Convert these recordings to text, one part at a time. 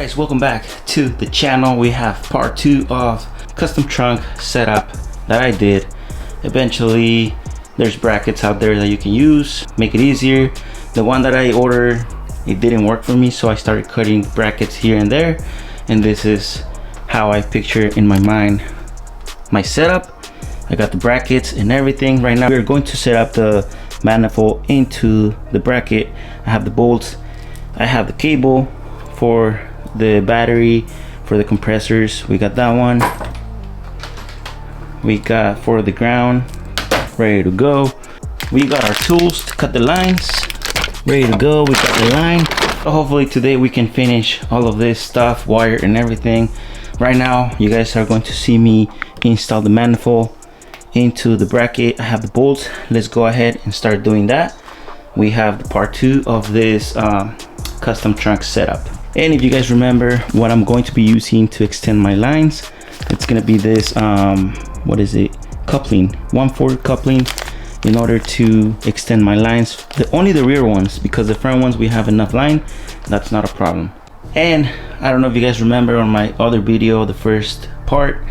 guys, welcome back to the channel. We have part 2 of custom trunk setup that I did. Eventually there's brackets out there that you can use, make it easier. The one that I ordered, it didn't work for me, so I started cutting brackets here and there, and this is how I picture in my mind my setup. I got the brackets and everything. Right now we're going to set up the manifold into the bracket. I have the bolts, I have the cable for the battery, for the compressors, we got that one. We got for the ground, ready to go. We got our tools to cut the lines, ready to go. We got the line. So hopefully today we can finish all of this stuff, wire and everything. Right now you guys are going to see me install the manifold into the bracket. I have the bolts. Let's go ahead and start doing that. We have the part 2 of this custom trunk setup. And if you guys remember what I'm going to be using to extend my lines, it's gonna be this what is it, coupling, 1/4 coupling, in order to extend my lines. Only the rear ones, because the front ones we have enough line, that's not a problem. And I don't know if you guys remember on my other video, the first part,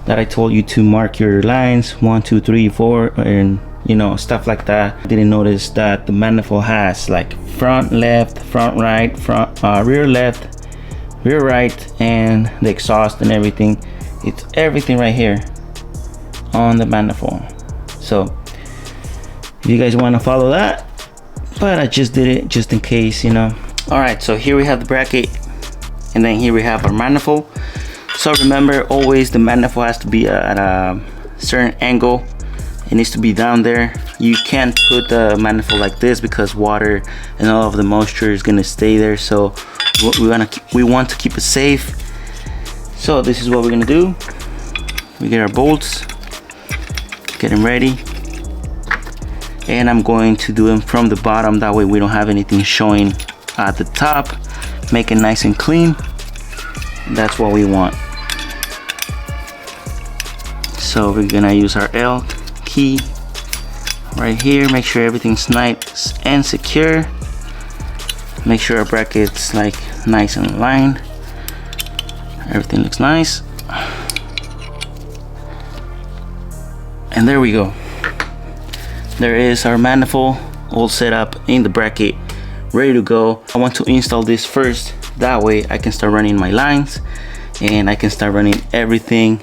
that I told you to mark your lines 1, 2, 3, 4, and you know, stuff like that. I didn't notice that the manifold has like front left, front right, front rear left, rear right, and the exhaust and everything. It's everything right here on the manifold. So if you guys want to follow that, but I just did it just in case, you know. All right, so here we have the bracket, and then here we have our manifold. So remember, always the manifold has to be at a certain angle. It needs to be down there. You can't put the manifold like this because water and all of the moisture is gonna stay there. So we want to keep it safe. So this is what we're gonna do. We get our bolts, get them ready, and I'm going to do them from the bottom. That way we don't have anything showing at the top. Make it nice and clean. That's what we want. So we're gonna use our L key right here. Make sure everything's nice and secure. Make sure our bracket's like nice and aligned. Everything looks nice. And there we go. There is our manifold all set up in the bracket, ready to go. I want to install this first. That way I can start running my lines and I can start running everything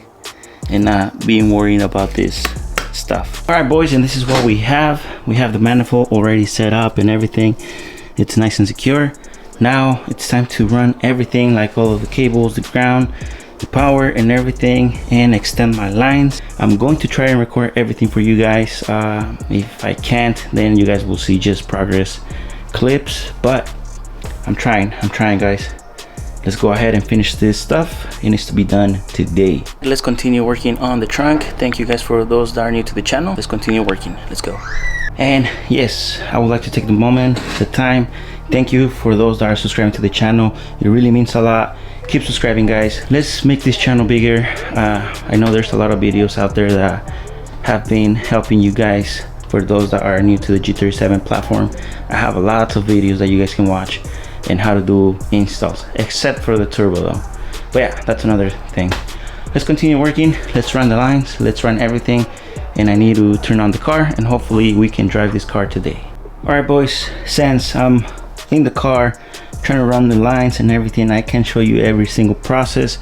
and not being worried about this stuff. All right, boys, and this is what we have. We have the manifold already set up and everything. It's nice and secure. Now it's time to run everything, like all of the cables, the ground, the power and everything, and extend my lines. I'm going to try and record everything for you guys. If I can't, then you guys will see just progress clips, but I'm trying guys. Let's go ahead and finish this stuff. It needs to be done today. Let's continue working on the trunk. Thank you guys for those that are new to the channel. Let's continue working. Let's go. And yes, I would like to take the moment, the time. Thank you for those that are subscribing to the channel. It really means a lot. Keep subscribing, guys. Let's make this channel bigger. I know there's a lot of videos out there that have been helping you guys. For those that are new to the G37 platform, I have a lot of videos that you guys can watch and how to do installs, except for the turbo though. But yeah, that's another thing. Let's continue working. Let's run the lines, let's run everything, and I need to turn on the car and hopefully we can drive this car today. All right, boys, since I'm in the car trying to run the lines and everything, I can show you every single process,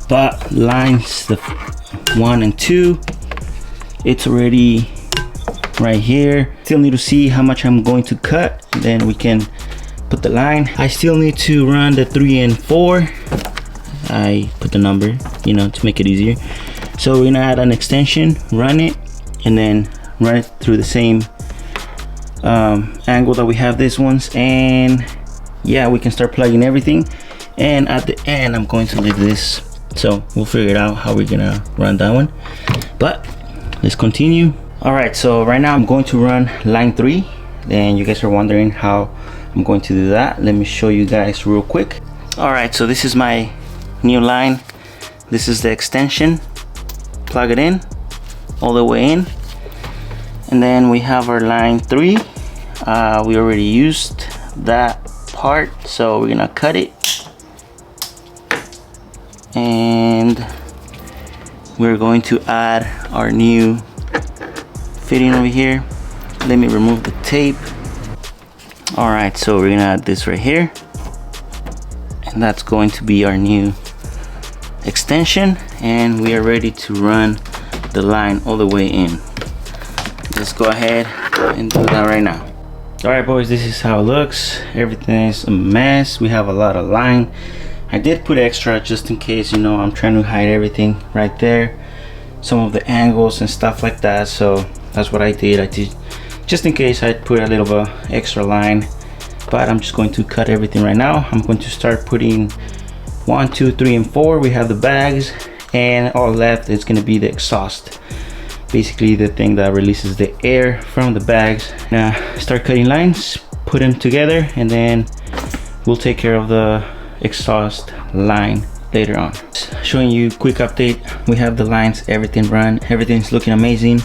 but lines, the 1 and 2, it's already right here. Still need to see how much I'm going to cut, then we can put the line. I still need to run the 3 and 4. I put the number, you know, to make it easier. So we're gonna add an extension, run it, and then run it through the same angle that we have this ones, and yeah, we can start plugging everything. And at the end I'm going to leave this, so we'll figure out how we're gonna run that one, but let's continue. All right, so right now I'm going to run line 3, and you guys are wondering how I'm going to do that. Let me show you guys real quick. All right, so this is my new line. This is the extension. Plug it in all the way in, and then we have our line 3. We already used that part, so we're gonna cut it and we're going to add our new fitting over here. Let me remove the tape. All right, so we're gonna add this right here, and that's going to be our new extension, and we are ready to run the line all the way in. Let's go ahead and do that right now. All right, boys, this is how it looks. Everything is a mess. We have a lot of line. I did put extra just in case, you know, I'm trying to hide everything right there, some of the angles and stuff like that. So that's what I did. Just in case, I put a little bit extra line, but I'm just going to cut everything right now. I'm going to start putting 1, 2, 3, and 4. We have the bags, and all left is going to be the exhaust, basically the thing that releases the air from the bags. Now start cutting lines, put them together, and then we'll take care of the exhaust line later on. Showing you quick update. We have the lines, everything run, everything's looking amazing.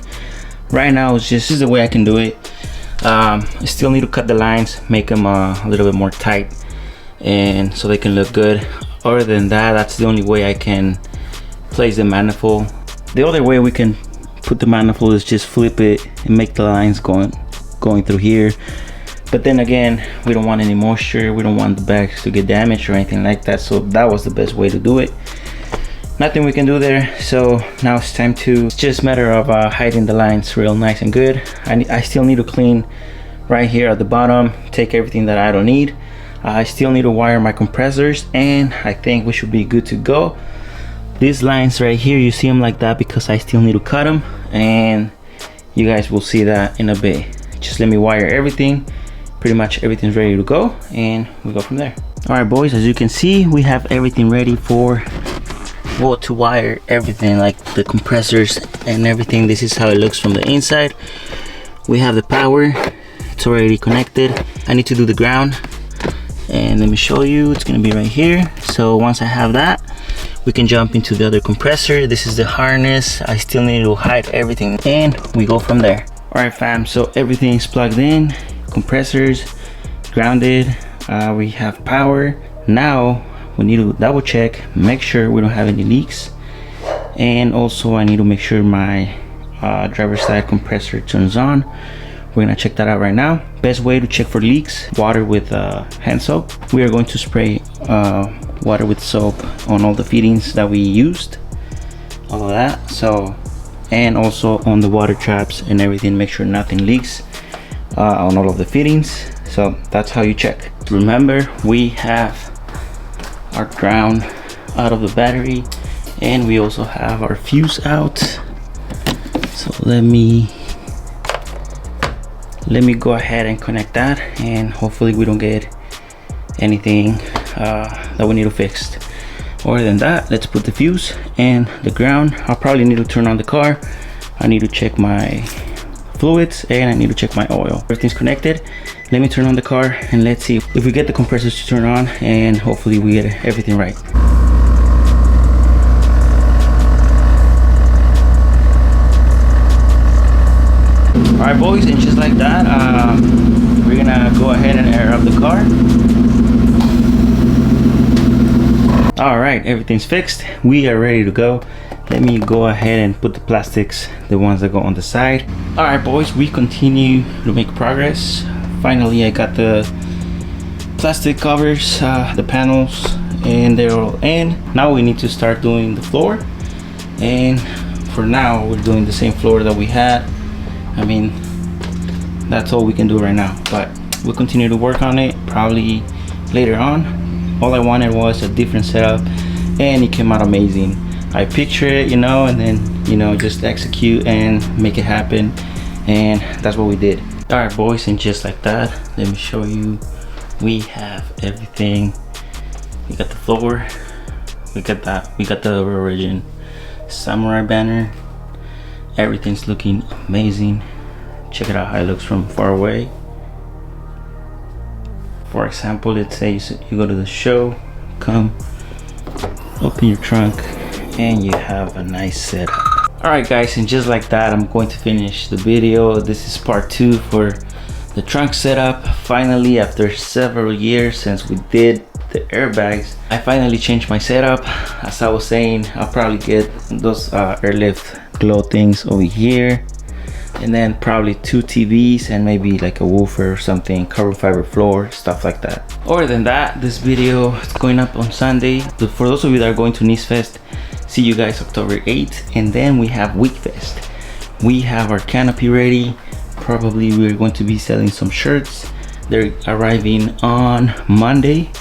Right now it's just, this is the way I can do it. I still need to cut the lines, make them a little bit more tight, and so they can look good. Other than that, that's the only way I can place the manifold. The other way we can put the manifold is just flip it and make the lines going through here. But then again, we don't want any moisture, we don't want the bags to get damaged or anything like that, so that was the best way to do it. Nothing we can do there, so now it's time to, it's just a matter of hiding the lines real nice and good. I still need to clean right here at the bottom, take everything that I don't need. I still need to wire my compressors, and I think we should be good to go. These lines right here, you see them like that because I still need to cut them, and you guys will see that in a bit. Just let me wire everything. Pretty much everything's ready to go, and we'll go from there. All right, boys, as you can see, we have everything ready for, well, to wire everything, like the compressors and everything. This is how it looks from the inside. We have the power, it's already connected. I need to do the ground, and let me show you. It's gonna be right here. So once I have that, we can jump into the other compressor. This is the harness. I still need to hide everything, and we go from there. All right, fam, so everything is plugged in, compressors grounded, we have power. Now we need to double check, make sure we don't have any leaks, and also I need to make sure my driver's side compressor turns on. We're gonna check that out right now. Best way to check for leaks: water with hand soap. We are going to spray water with soap on all the fittings that we used, all of that. So, and also on the water traps and everything, make sure nothing leaks on all of the fittings. So that's how you check. Remember, we have our ground out of the battery, and we also have our fuse out. So let me go ahead and connect that, and hopefully we don't get anything that we need to fix. Other than that, let's put the fuse and the ground. I'll probably need to turn on the car. I need to check my fluids, and I need to check my oil. Everything's connected. Let me turn on the car, and let's see if we get the compressors to turn on, and hopefully we get everything right. All right, boys, and just like that, we're gonna go ahead and air up the car. All right, everything's fixed. We are ready to go. Let me go ahead and put the plastics, the ones that go on the side. All right, boys, we continue to make progress. Finally, I got the plastic covers, the panels, and they're all in. Now we need to start doing the floor, and for now we're doing the same floor that we had. I mean, that's all we can do right now, but we'll continue to work on it probably later on. All I wanted was a different setup, and it came out amazing. I picture it, you know, and then, you know, just execute and make it happen, and that's what we did. All right, boys, and just like that, let me show you. We have everything. We got the floor, we got the origin samurai banner. Everything's looking amazing. Check it out how it looks from far away. For example, let's say you go to the show, come open your trunk, and you have a nice setup. All right, guys, and just like that, I'm going to finish the video. This is part 2 for the trunk setup. Finally, after several years since we did the airbags. I finally changed my setup. As I was saying, I'll probably get those airlift glow things over here, and then probably 2 TVs and maybe like a woofer or something, carbon fiber floor, stuff like that. Other than that, this video is going up on Sunday. For those of you that are going to Nice Fest, see you guys October 8th. And then we have Week Fest. We have our canopy ready. Probably we're going to be selling some shirts. They're arriving on Monday,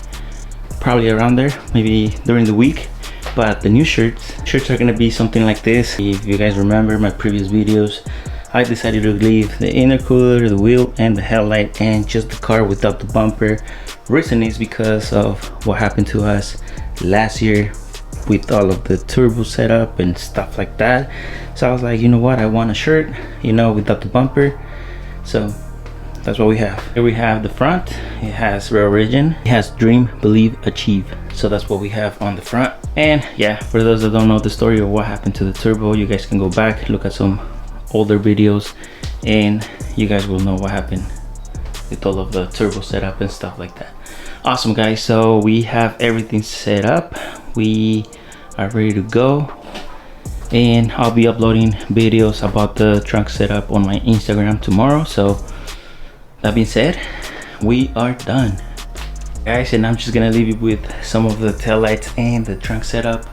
probably around there, maybe during the week. But the new shirts are gonna be something like this. If you guys remember my previous videos, I decided to leave the intercooler, the wheel, and the headlight, and just the car without the bumper. Reason is because of what happened to us last year with all of the turbo setup and stuff like that. So I was like, you know what, I want a shirt, you know, without the bumper. So that's what we have. Here we have the front. It has Real Origin. It has Dream, Believe, Achieve. So that's what we have on the front. And yeah, for those that don't know the story of what happened to the turbo, you guys can go back, look at some older videos, and you guys will know what happened with all of the turbo setup and stuff like that. Awesome, guys. So we have everything set up. We are ready to go. And I'll be uploading videos about the trunk setup on my Instagram tomorrow. So that being said, we are done, guys, and I'm just gonna leave you with some of the taillights and the trunk setup,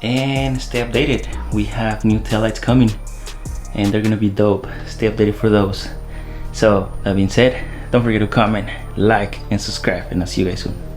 and stay updated. We have new taillights coming and they're gonna be dope. Stay updated for those. So that being said, don't forget to comment, like, and subscribe, and I'll see you guys soon.